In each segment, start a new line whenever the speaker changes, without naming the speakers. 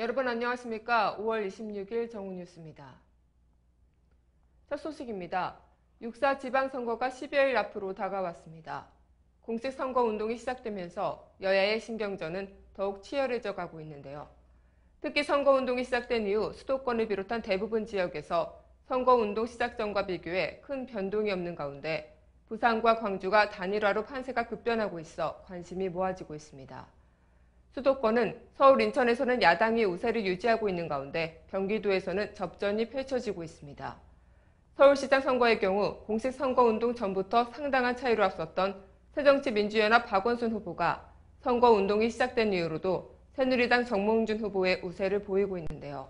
여러분 안녕하십니까? 5월 26일 정우뉴스입니다. 첫 소식입니다. 6.4 지방선거가 10여일 앞으로 다가왔습니다. 공식 선거운동이 시작되면서 여야의 신경전은 더욱 치열해져 가고 있는데요. 특히 선거운동이 시작된 이후 수도권을 비롯한 대부분 지역에서 선거운동 시작 전과 비교해 큰 변동이 없는 가운데 부산과 광주가 단일화로 판세가 급변하고 있어 관심이 모아지고 있습니다. 수도권은 서울, 인천에서는 야당이 우세를 유지하고 있는 가운데 경기도에서는 접전이 펼쳐지고 있습니다. 서울시장 선거의 경우 공식 선거운동 전부터 상당한 차이로 앞섰던 새정치민주연합 박원순 후보가 선거운동이 시작된 이후로도 새누리당 정몽준 후보의 우세를 보이고 있는데요.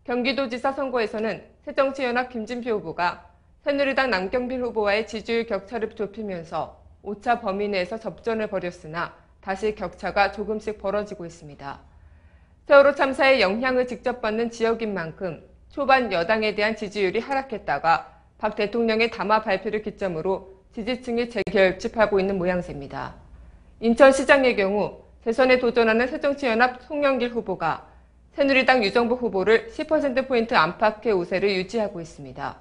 경기도지사 선거에서는 새정치연합 김진표 후보가 새누리당 남경필 후보와의 지지율 격차를 좁히면서 오차 범위 내에서 접전을 벌였으나 다시 격차가 조금씩 벌어지고 있습니다. 세월호 참사의 영향을 직접 받는 지역인 만큼 초반 여당에 대한 지지율이 하락했다가 박 대통령의 담화 발표를 기점으로 지지층이 재결집하고 있는 모양새입니다. 인천시장의 경우 대선에 도전하는 새정치연합 송영길 후보가 새누리당 유정복 후보를 10%포인트 안팎의 우세를 유지하고 있습니다.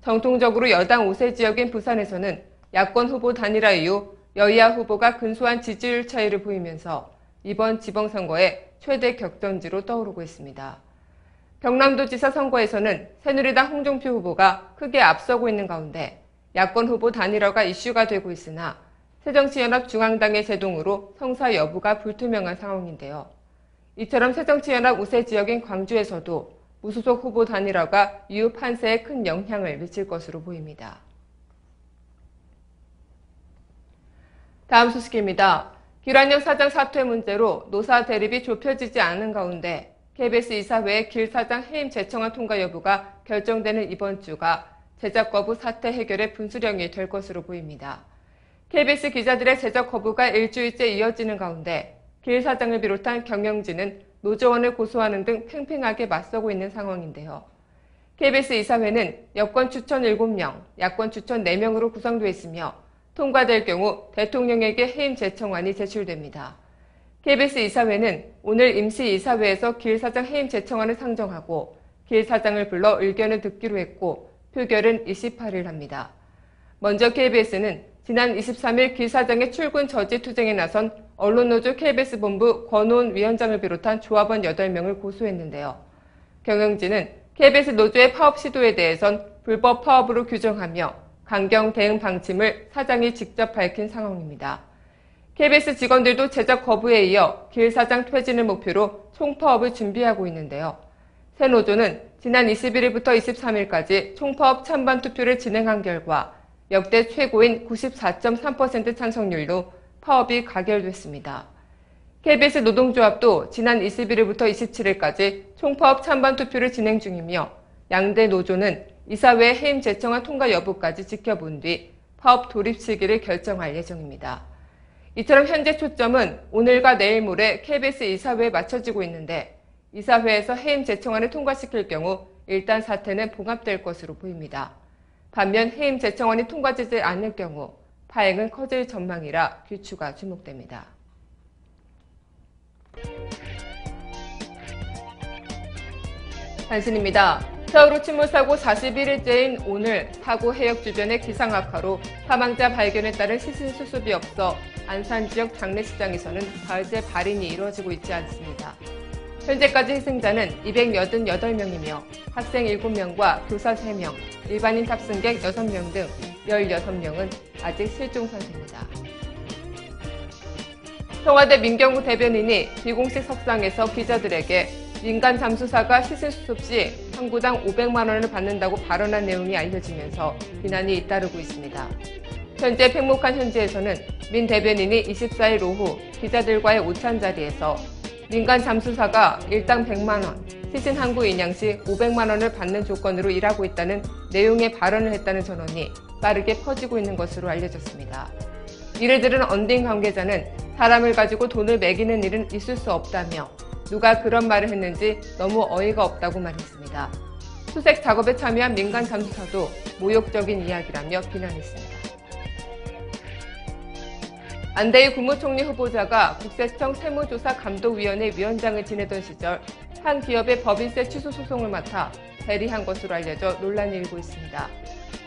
정통적으로 여당 우세 지역인 부산에서는 야권 후보 단일화 이후 여야 후보가 근소한 지지율 차이를 보이면서 이번 지방선거의 최대 격전지로 떠오르고 있습니다. 경남도지사 선거에서는 새누리당 홍종표 후보가 크게 앞서고 있는 가운데 야권 후보 단일화가 이슈가 되고 있으나 새정치연합 중앙당의 제동으로 성사 여부가 불투명한 상황인데요. 이처럼 새정치연합 우세 지역인 광주에서도 무소속 후보 단일화가 이후 판세에 큰 영향을 미칠 것으로 보입니다. 다음 소식입니다. 길환영 사장 사퇴 문제로 노사 대립이 좁혀지지 않은 가운데 KBS 이사회의 길 사장 해임 재청안 통과 여부가 결정되는 이번 주가 제작 거부 사태 해결의 분수령이 될 것으로 보입니다. KBS 기자들의 제작 거부가 일주일째 이어지는 가운데 길 사장을 비롯한 경영진은 노조원을 고소하는 등 팽팽하게 맞서고 있는 상황인데요. KBS 이사회는 여권 추천 7명, 야권 추천 4명으로 구성되어 있으며 통과될 경우 대통령에게 해임 재청안이 제출됩니다. KBS 이사회는 오늘 임시이사회에서 길 사장 해임 재청안을 상정하고 길 사장을 불러 의견을 듣기로 했고 표결은 28일 합니다. 먼저 KBS는 지난 23일 길 사장의 출근 저지 투쟁에 나선 언론노조 KBS 본부 권오은 위원장을 비롯한 조합원 8명을 고소했는데요. 경영진은 KBS 노조의 파업 시도에 대해선 불법 파업으로 규정하며 강경 대응 방침을 사장이 직접 밝힌 상황입니다. KBS 직원들도 제작 거부에 이어 길 사장 퇴진을 목표로 총파업을 준비하고 있는데요. 새 노조는 지난 21일부터 23일까지 총파업 찬반 투표를 진행한 결과 역대 최고인 94.3% 찬성률로 파업이 가결됐습니다. KBS 노동조합도 지난 21일부터 27일까지 총파업 찬반 투표를 진행 중이며 양대 노조는 이사회 해임 재청안 통과 여부까지 지켜본 뒤 파업 돌입 시기를 결정할 예정입니다. 이처럼 현재 초점은 오늘과 내일 모레 KBS 이사회에 맞춰지고 있는데 이사회에서 해임 재청안을 통과시킬 경우 일단 사태는 봉합될 것으로 보입니다. 반면 해임 재청안이 통과되지 않을 경우 파행은 커질 전망이라 귀추가 주목됩니다. 단신입니다. 세월호 침몰 사고 41일째인 오늘 사고 해역 주변의 기상 악화로 사망자 발견에 따른 시신 수습이 없어 안산 지역 장례식장에서는 가을제 발인이 이루어지고 있지 않습니다. 현재까지 희생자는 288명이며 학생 7명과 교사 3명, 일반인 탑승객 6명 등 16명은 아직 실종 상태입니다. 청와대 민경우 대변인이 비공식 석상에서 기자들에게 민간 잠수사가 시신 수습 시 항구당 500만 원을 받는다고 발언한 내용이 알려지면서 비난이 잇따르고 있습니다. 현재 팽목한 현지에서는 민 대변인이 24일 오후 기자들과의 오찬 자리에서 민간 잠수사가 일당 100만 원, 시신 항구 인양 시 500만 원을 받는 조건으로 일하고 있다는 내용의 발언을 했다는 전언이 빠르게 퍼지고 있는 것으로 알려졌습니다. 이를 들은 언딘 관계자는 사람을 가지고 돈을 매기는 일은 있을 수 없다며 누가 그런 말을 했는지 너무 어이가 없다고 말했습니다. 수색 작업에 참여한 민간 잠수사도 모욕적인 이야기라며 비난했습니다. 안대희 국무총리 후보자가 국세청 세무조사 감독위원회 위원장을 지내던 시절 한 기업의 법인세 취소 소송을 맡아 대리한 것으로 알려져 논란이 일고 있습니다.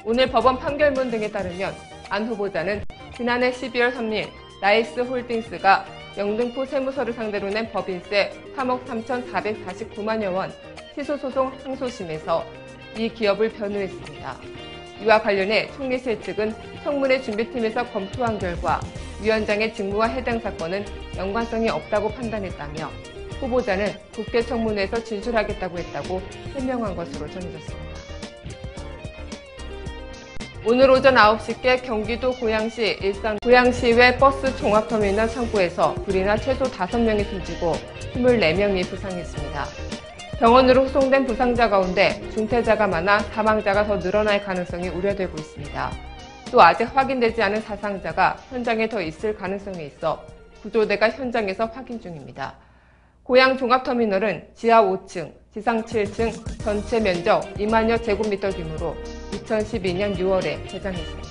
오늘 법원 판결문 등에 따르면 안 후보자는 지난해 12월 3일 나이스 홀딩스가 영등포 세무서를 상대로 낸 법인세 3억 3,449만여 원 취소소송 항소심에서 이 기업을 변호했습니다. 이와 관련해 총리실 측은 청문회 준비팀에서 검토한 결과 위원장의 직무와 해당 사건은 연관성이 없다고 판단했다며 후보자는 국회 청문회에서 진술하겠다고 했다고 해명한 것으로 전해졌습니다. 오늘 오전 9시께 경기도 고양시 일산 고양시외 버스 종합터미널 창고에서 불이 나 최소 5명이 숨지고 24명이 부상했습니다. 병원으로 후송된 부상자 가운데 중태자가 많아 사망자가 더 늘어날 가능성이 우려되고 있습니다. 또 아직 확인되지 않은 사상자가 현장에 더 있을 가능성이 있어 구조대가 현장에서 확인 중입니다. 고양 종합터미널은 지하 5층, 지상 7층, 전체 면적 2만여 제곱미터 규모로 2012년 6월에 개장했습니다.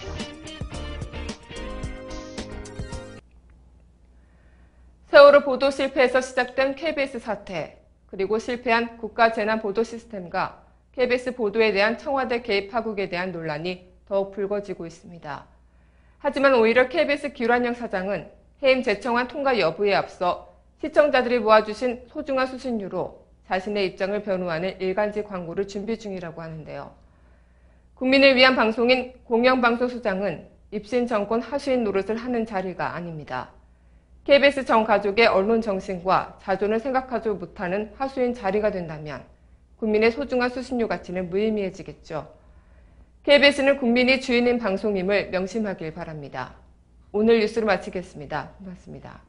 세월호 보도 실패에서 시작된 KBS 사태, 그리고 실패한 국가재난보도 시스템과 KBS 보도에 대한 청와대 개입 파국에 대한 논란이 더욱 불거지고 있습니다. 하지만 오히려 KBS 김환영 사장은 해임 재청안 통과 여부에 앞서 시청자들이 모아주신 소중한 수신료로 자신의 입장을 변호하는 일간지 광고를 준비 중이라고 하는데요. 국민을 위한 방송인 공영방송수장은 입신 정권 하수인 노릇을 하는 자리가 아닙니다. KBS 전 가족의 언론 정신과 자존을 생각하지 못하는 하수인 자리가 된다면 국민의 소중한 수신료 가치는 무의미해지겠죠. KBS는 국민이 주인인 방송임을 명심하길 바랍니다. 오늘 뉴스를 마치겠습니다. 고맙습니다.